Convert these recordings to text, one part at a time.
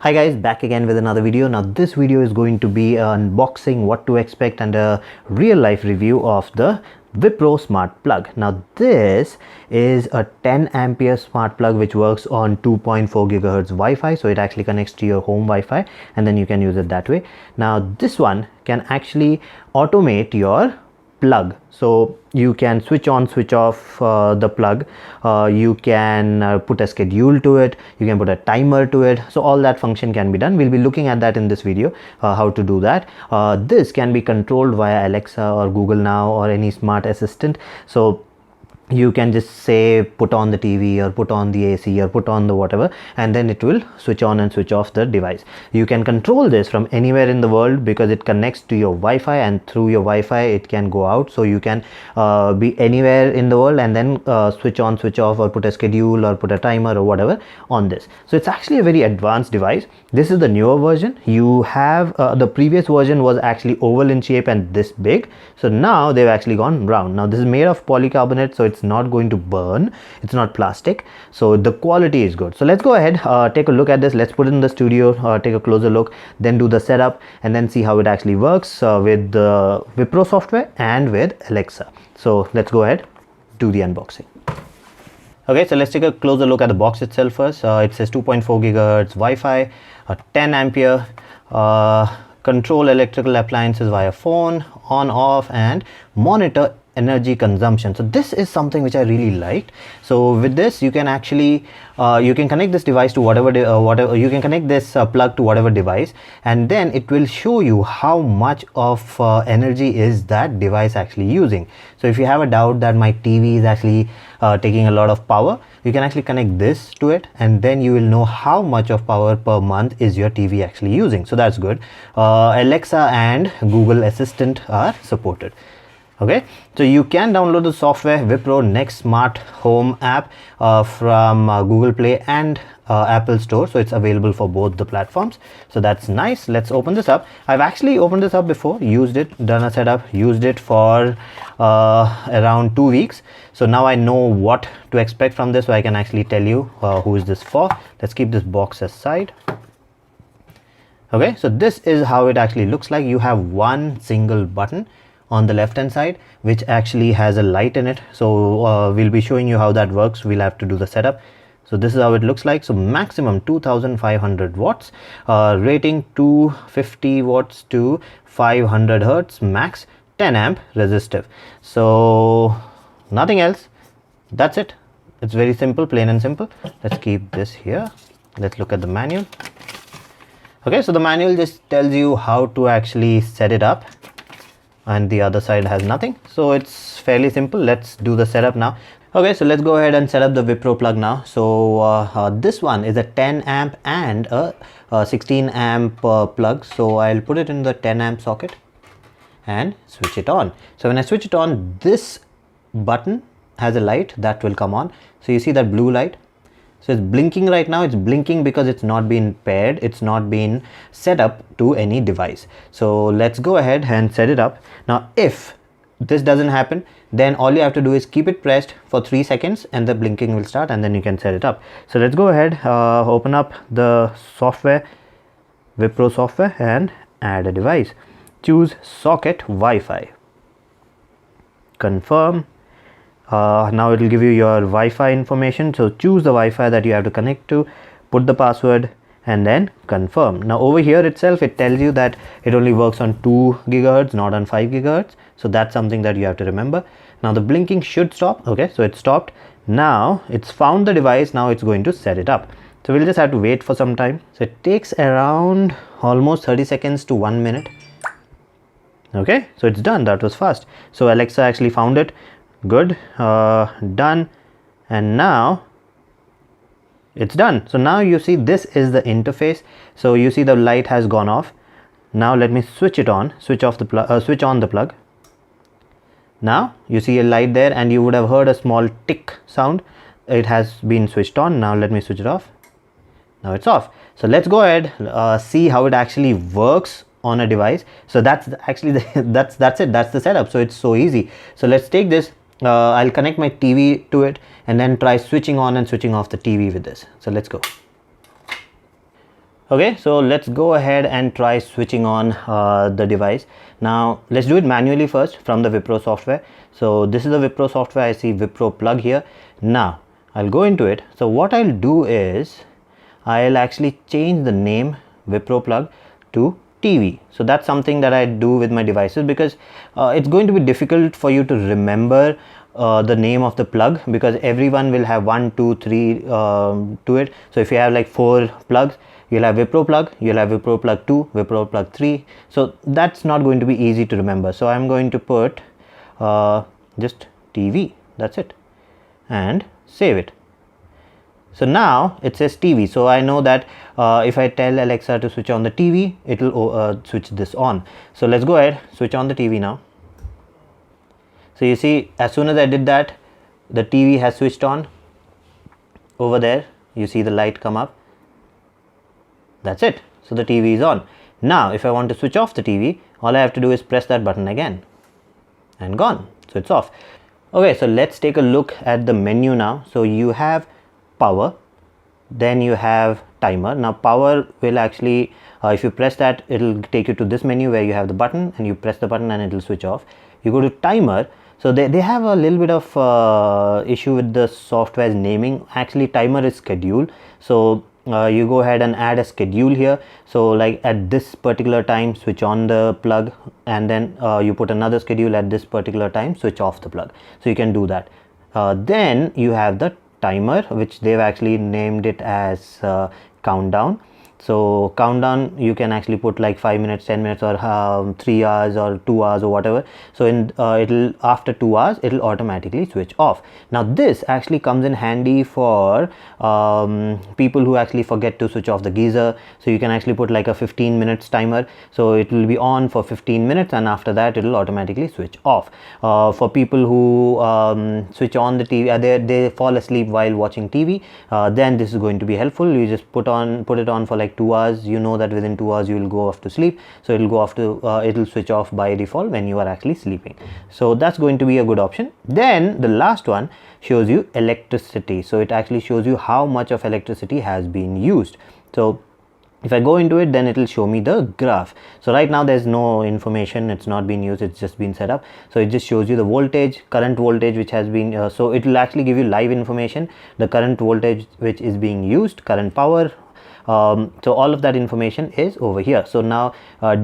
Hi guys, back again with another video. Now this video is going to be an unboxing, what to expect, and a real life review of the Wipro Smart Plug. Now this is a 10 ampere smart plug which works on 2.4 gigahertz Wi-Fi, so it actually connects to your home Wi-Fi and then you can use it that way. Now this one can actually automate your plug, so you can switch on, switch off the plug. You can put a schedule to it, you can put a timer to it, so all that function can be done. We'll be looking at that in this video, how to do that. This can be controlled via Alexa or Google Now or any smart assistant, so you can just say put on the TV or put on the AC or put on the whatever, and then it will switch on and switch off the device. You can control this from anywhere in the world because it connects to your Wi-Fi, and through your Wi-Fi it can go out, so you can be anywhere in the world and then switch on, switch off, or put a schedule or put a timer or whatever on this. So it's actually a very advanced device. This is the newer version. You have the previous version was actually oval in shape and this big, so now they've actually gone round. Now this is made of polycarbonate, so it's not going to burn, it's not plastic, so the quality is good. So let's go ahead, take a look at this. Let's put it in the studio, take a closer look, then do the setup and then see how it actually works with the Wipro software and with Alexa. So let's go ahead, do the unboxing. Okay, so let's take a closer look at the box itself first. It says 2.4 gigahertz Wi-Fi, 10 ampere, control electrical appliances via phone, on off, and monitor energy consumption. So this is something which I really liked. So with this you can actually you can connect this device to whatever you can connect this plug to whatever device, and then it will show you how much of energy is that device actually using. So if you have a doubt that my TV is actually taking a lot of power, you can actually connect this to it, and then you will know how much of power per month is your TV actually using. So that's good. Alexa and Google Assistant are supported. Okay, so you can download the software Wipro Next Smart Home app from Google Play and Apple Store, so it's available for both the platforms. So that's nice. Let's open this up. I've actually opened this up before, used it, done a setup, used it for around 2 weeks. So now I know what to expect from this, so I can actually tell you who is this for. Let's keep this box aside. Okay, so this is how it actually looks like. You have one single button on the left hand side which actually has a light in it, so we'll be showing you how that works. We'll have to do the setup. So this is how it looks like. So maximum 2500 watts, rating 250 watts to 500 hertz, max 10 amp resistive. So nothing else, that's it. It's very simple, plain and simple. Let's keep this here. Let's look at the manual. Okay, so the manual just tells you how to actually set it up, and the other side has nothing, so it's fairly simple. Let's do the setup now. Okay, so let's go ahead and set up the Wipro plug now. So this one is a 10 amp and a 16 amp plug, so I'll put it in the 10 amp socket and switch it on. So when I switch it on, this button has a light that will come on. So you see that blue light, so it's blinking right now. It's blinking because it's not been paired, it's not been set up to any device. So let's go ahead and set it up. Now if this doesn't happen, then all you have to do is keep it pressed for 3 seconds and the blinking will start, and then you can set it up. So let's go ahead, open up the software, Wipro software, and add a device. Choose socket Wi-Fi, confirm. Now it will give you your Wi-Fi information, so choose the Wi-Fi that you have to connect to, put the password, and then confirm. Now over here itself it tells you that it only works on 2 gigahertz, not on 5 gigahertz, so that's something that you have to remember. Now the blinking should stop. Okay, so it stopped. Now it's found the device, now it's going to set it up. So we'll just have to wait for some time. So it takes around almost 30 seconds to 1 minute. Okay, so it's done. That was fast. So Alexa actually found it. Good, done, and now it's done. So now you see this is the interface. So you see the light has gone off. Now let me switch it on, switch off the plug, switch on the plug. Now you see a light there, and you would have heard a small tick sound. It has been switched on. Now let me switch it off. Now it's off. So let's go ahead, see how it actually works on a device. So that's actually that's it, that's the setup. So it's so easy. So let's take this. I'll connect my TV to it and then try switching on and switching off the TV with this. So let's go. Okay, so let's go ahead and try switching on the device. Now let's do it manually first from the Wipro software. So this is the Wipro software. I see Wipro plug here. Now I'll go into it. So what I'll do is I'll actually change the name Wipro plug to TV. So that's something that I do with my devices, because it's going to be difficult for you to remember the name of the plug, because everyone will have 1, 2, 3 to it. So if you have like 4 plugs, you'll have Wipro plug, you'll have Wipro plug 2, Wipro plug 3. So that's not going to be easy to remember. So I'm going to put just TV. That's it, and save it. So now it says TV. So I know that if I tell Alexa to switch on the TV, it will switch this on. So let's go ahead, switch on the TV now. So you see, as soon as I did that, the TV has switched on. Over there, you see the light come up. That's it. So the TV is on. Now, if I want to switch off the TV, all I have to do is press that button again, and gone. So it's off. Okay, so let's take a look at the menu now. So you have power, then you have timer. Now power will actually, if you press that, it will take you to this menu where you have the button, and you press the button and it will switch off. You go to timer. So they have a little bit of issue with the software's naming. Actually timer is schedule. So you go ahead and add a schedule here. So like at this particular time, switch on the plug, and then you put another schedule at this particular time, switch off the plug. So you can do that. Then you have the timer, which they've actually named it as countdown. So countdown, you can actually put like 5 minutes, 10 minutes, or 3 hours or 2 hours or whatever. So in it'll, after 2 hours, it'll automatically switch off. Now this actually comes in handy for people who actually forget to switch off the geyser. So you can actually put like a 15 minutes timer. So it will be on for 15 minutes, and after that it'll automatically switch off. For people who switch on the TV, they fall asleep while watching TV, then this is going to be helpful. You just put it on for like 2 hours. You know that within 2 hours you will go off to sleep, so it'll go off to it'll switch off by default when you are actually sleeping. So that's going to be a good option. Then the last one shows you electricity. So it actually shows you how much of electricity has been used. So if I go into it, then it will show me the graph. So right now there's no information, it's not been used, it's just been set up. So it just shows you the voltage, current voltage which has been so it will actually give you live information, the current voltage which is being used, current power. So all of that information is over here. So now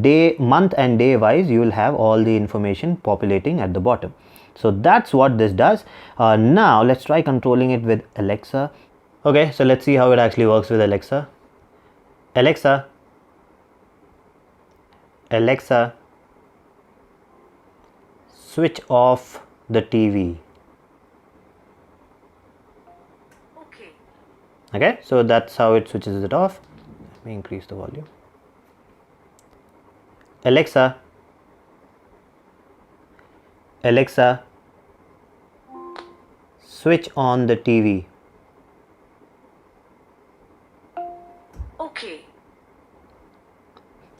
day, month and day wise, you will have all the information populating at the bottom. So that's what this does. Now let's try controlling it with Alexa. Okay, so let's see how it actually works with Alexa. Alexa, Alexa, switch off the TV. Okay, so that's how it switches it off. Let me increase the volume. Alexa, Alexa, switch on the TV.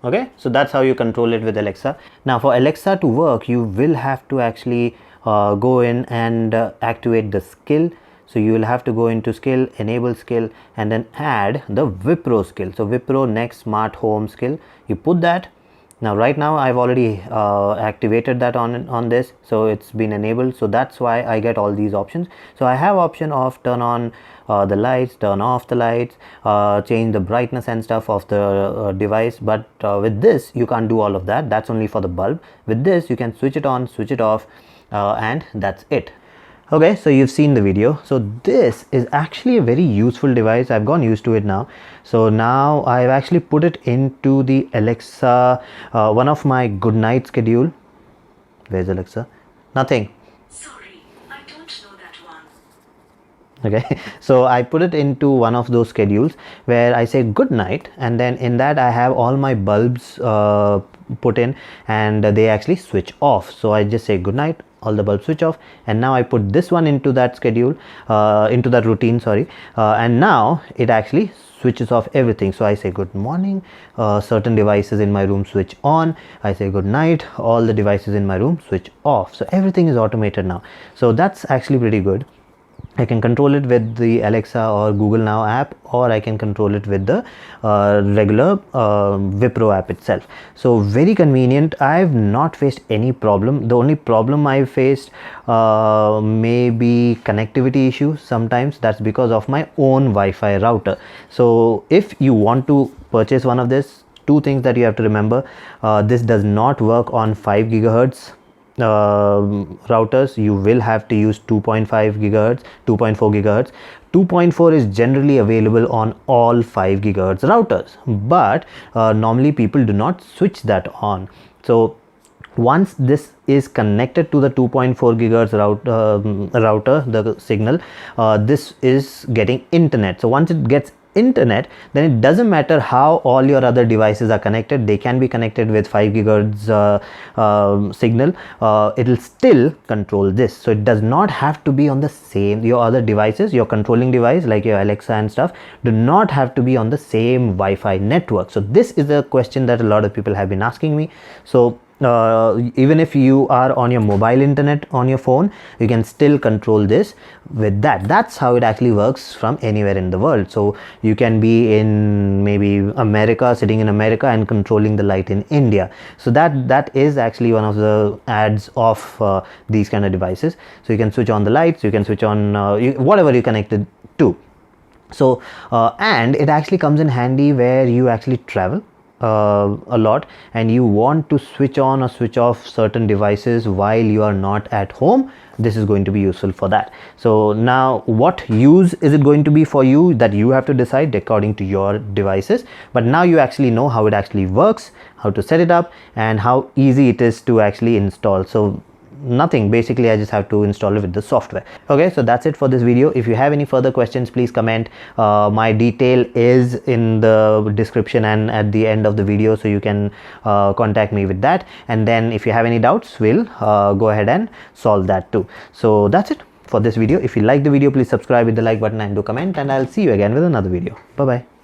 Okay, so that's how you control it with Alexa. Now for Alexa to work, you will have to actually go in and activate the skill. So you will have to go into skill, enable skill, and then add the Wipro skill. So Wipro Next Smart Home skill, you put that. Now right now I've already activated that on this, so it's been enabled. So that's why I get all these options. So I have option of turn on the lights, turn off the lights, change the brightness and stuff of the device. But with this you can't do all of that. That's only for the bulb. With this you can switch it on, switch it off, and that's it. Okay, so you've seen the video. So this is actually a very useful device. I've gotten used to it now. So now I've actually put it into the Alexa, one of my good night schedule. Where's Alexa? Nothing. Sorry, I don't know that one. Okay, so I put it into one of those schedules where I say good night, and then in that I have all my bulbs put in, and they actually switch off. So I just say good night, all the bulbs switch off, and now I put this one into that schedule, into that routine, sorry, and now it actually switches off everything. So I say good morning, certain devices in my room switch on. I say good night, all the devices in my room switch off. So everything is automated now. So that's actually pretty good. I can control it with the Alexa or Google Now app, or I can control it with the regular Wipro app itself. So very convenient. I've not faced any problem. The only problem I faced may be connectivity issues sometimes. That's because of my own Wi-Fi router. So if you want to purchase one of this, two things that you have to remember: this does not work on 5 gigahertz routers. You will have to use 2.5 gigahertz, 2.4 gigahertz. 2.4 is generally available on all 5 gigahertz routers, but normally people do not switch that on. So once this is connected to the 2.4 gigahertz router, the signal, this is getting internet. So once it gets internet, then it doesn't matter how all your other devices are connected. They can be connected with 5 gigahertz signal. It'll still control this. So it does not have to be on the same, your other devices, your controlling device like your Alexa and stuff do not have to be on the same Wi-Fi network. So this is a question that a lot of people have been asking me. So even if you are on your mobile internet on your phone, you can still control this with that. That's how it actually works from anywhere in the world. So you can be in maybe America, sitting in America and controlling the light in India. So that is actually one of the ads of these kind of devices. So you can switch on the lights, you can switch on whatever you connected to. So and it actually comes in handy where you actually travel a lot and you want to switch on or switch off certain devices while you are not at home. This is going to be useful for that. So now what use is it going to be for you, that you have to decide according to your devices. But now you actually know how it actually works, how to set it up, and how easy it is to actually install. So nothing, basically I just have to install it with the software. Okay, so that's it for this video. If you have any further questions, please comment. My detail is in the description and at the end of the video, so you can contact me with that. And then if you have any doubts, we'll go ahead and solve that too. So that's it for this video. If you like the video, please subscribe with the like button and do comment, and I'll see you again with another video. Bye bye.